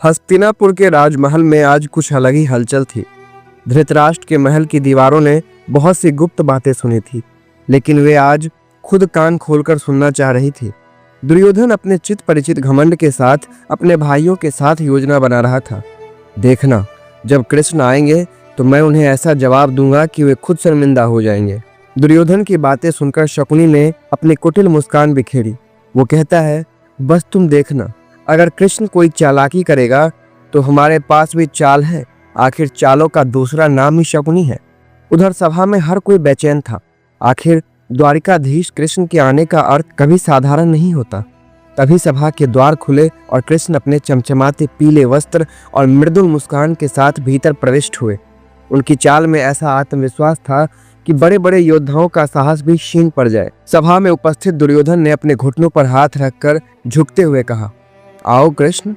हस्तिनापुर के राजमहल में आज कुछ अलग ही हलचल थी। धृतराष्ट्र के महल की दीवारों ने बहुत सी गुप्त बातें सुनी थी, लेकिन वे आज खुद कान खोलकर सुनना चाह रही थी। दुर्योधन अपने चित परिचित घमंड के साथ अपने भाइयों के साथ योजना बना रहा था। देखना, जब कृष्ण आएंगे तो मैं उन्हें ऐसा जवाब दूंगा कि वे खुद शर्मिंदा हो जाएंगे। दुर्योधन की बातें सुनकर शकुनी ने अपनी कुटिल मुस्कान बिखेरी। वो कहता है, बस तुम देखना, अगर कृष्ण कोई चालाकी करेगा तो हमारे पास भी चाल है। आखिर चालों का दूसरा नाम ही शकुनी है। उधर सभा में हर कोई बेचैन था। आखिर द्वारिकाधीश कृष्ण के आने का अर्थ कभी साधारण नहीं होता। तभी सभा के द्वार खुले और कृष्ण अपने चमचमाते पीले वस्त्र और मृदुल मुस्कान के साथ भीतर प्रविष्ट हुए। उनकी चाल में ऐसा आत्मविश्वास था कि बड़े बड़े योद्धाओं का साहस भी क्षीण पड़ जाए। सभा में उपस्थित दुर्योधन ने अपने घुटनों पर हाथ रखकर झुकते हुए कहा, आओ कृष्ण,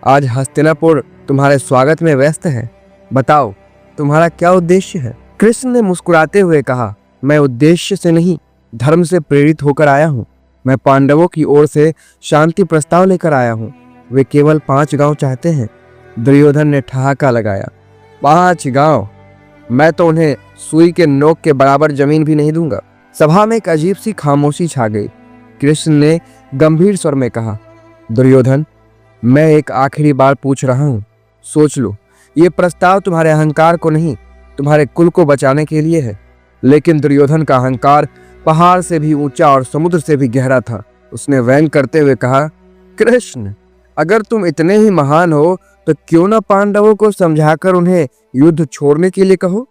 आज हस्तिनापुर तुम्हारे स्वागत में व्यस्त है। बताओ, तुम्हारा क्या उद्देश्य है? कृष्ण ने मुस्कुराते हुए कहा, मैं उद्देश्य से नहीं, धर्म से प्रेरित होकर आया हूँ। मैं पांडवों की ओर से शांति प्रस्ताव लेकर आया हूँ। वे केवल 5 गांव चाहते हैं। दुर्योधन ने ठहाका लगाया, 5 गांव? मैं तो उन्हें सुई के नोक के बराबर जमीन भी नहीं दूंगा। सभा में एक अजीब सी खामोशी छा गई। कृष्ण ने गंभीर स्वर में कहा, दुर्योधन, मैं एक आखिरी बार पूछ रहा हूँ, सोच लो। ये प्रस्ताव तुम्हारे अहंकार को नहीं, तुम्हारे कुल को बचाने के लिए है। लेकिन दुर्योधन का अहंकार पहाड़ से भी ऊंचा और समुद्र से भी गहरा था। उसने व्यंग करते हुए कहा, कृष्ण, अगर तुम इतने ही महान हो तो क्यों न पांडवों को समझाकर उन्हें युद्ध छोड़ने के लिए कहो।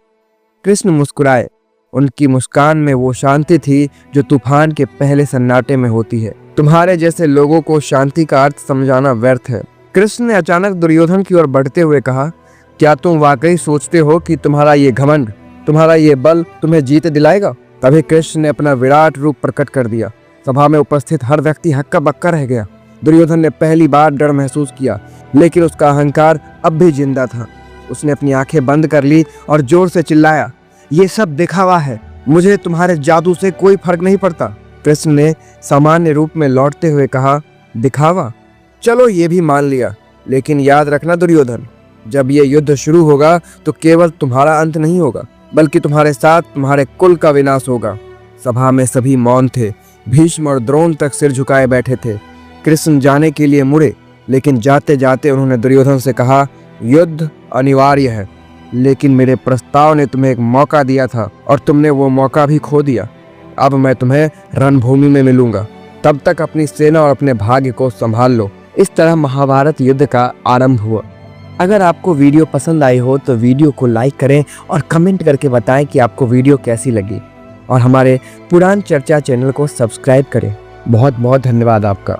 कृष्ण मुस्कुराए। उनकी मुस्कान में वो शांति थी जो तूफान के पहले सन्नाटे में होती है। तुम्हारे जैसे लोगों को शांति का अर्थ समझाना व्यर्थ है। कृष्ण ने अचानक दुर्योधन की ओर बढ़ते हुए कहा, क्या तुम वाकई सोचते हो कि तुम्हारा ये घमंड, तुम्हारा ये बल तुम्हें जीत दिलाएगा? तभी कृष्ण ने अपना विराट रूप प्रकट कर दिया। सभा में उपस्थित हर व्यक्ति हक्का बक्का रह गया। दुर्योधन ने पहली बार डर महसूस किया, लेकिन उसका अहंकार अब भी जिंदा था। उसने अपनी आंखें बंद कर ली और जोर से चिल्लाया, ये सब दिखावा है, मुझे तुम्हारे जादू से कोई फर्क नहीं पड़ता। कृष्ण ने सामान्य रूप में लौटते हुए कहा, दिखावा? चलो ये भी मान लिया, लेकिन याद रखना दुर्योधन, जब ये युद्ध शुरू होगा तो केवल तुम्हारा अंत नहीं होगा, बल्कि तुम्हारे साथ तुम्हारे कुल का विनाश होगा। सभा में सभी मौन थे। भीष्म और द्रोण तक सिर झुकाए बैठे थे। कृष्ण जाने के लिए मुड़े, लेकिन जाते जाते उन्होंने दुर्योधन से कहा, युद्ध अनिवार्य है, लेकिन मेरे प्रस्ताव ने तुम्हें एक मौका दिया था और तुमने वो मौका भी खो दिया। अब मैं तुम्हें रणभूमि में मिलूंगा, तब तक अपनी सेना और अपने भाग्य को संभाल लो। इस तरह महाभारत युद्ध का आरंभ हुआ। अगर आपको वीडियो पसंद आई हो तो वीडियो को लाइक करें और कमेंट करके बताएं कि आपको वीडियो कैसी लगी, और हमारे पुराण चर्चा चैनल को सब्सक्राइब करें। बहुत बहुत धन्यवाद आपका।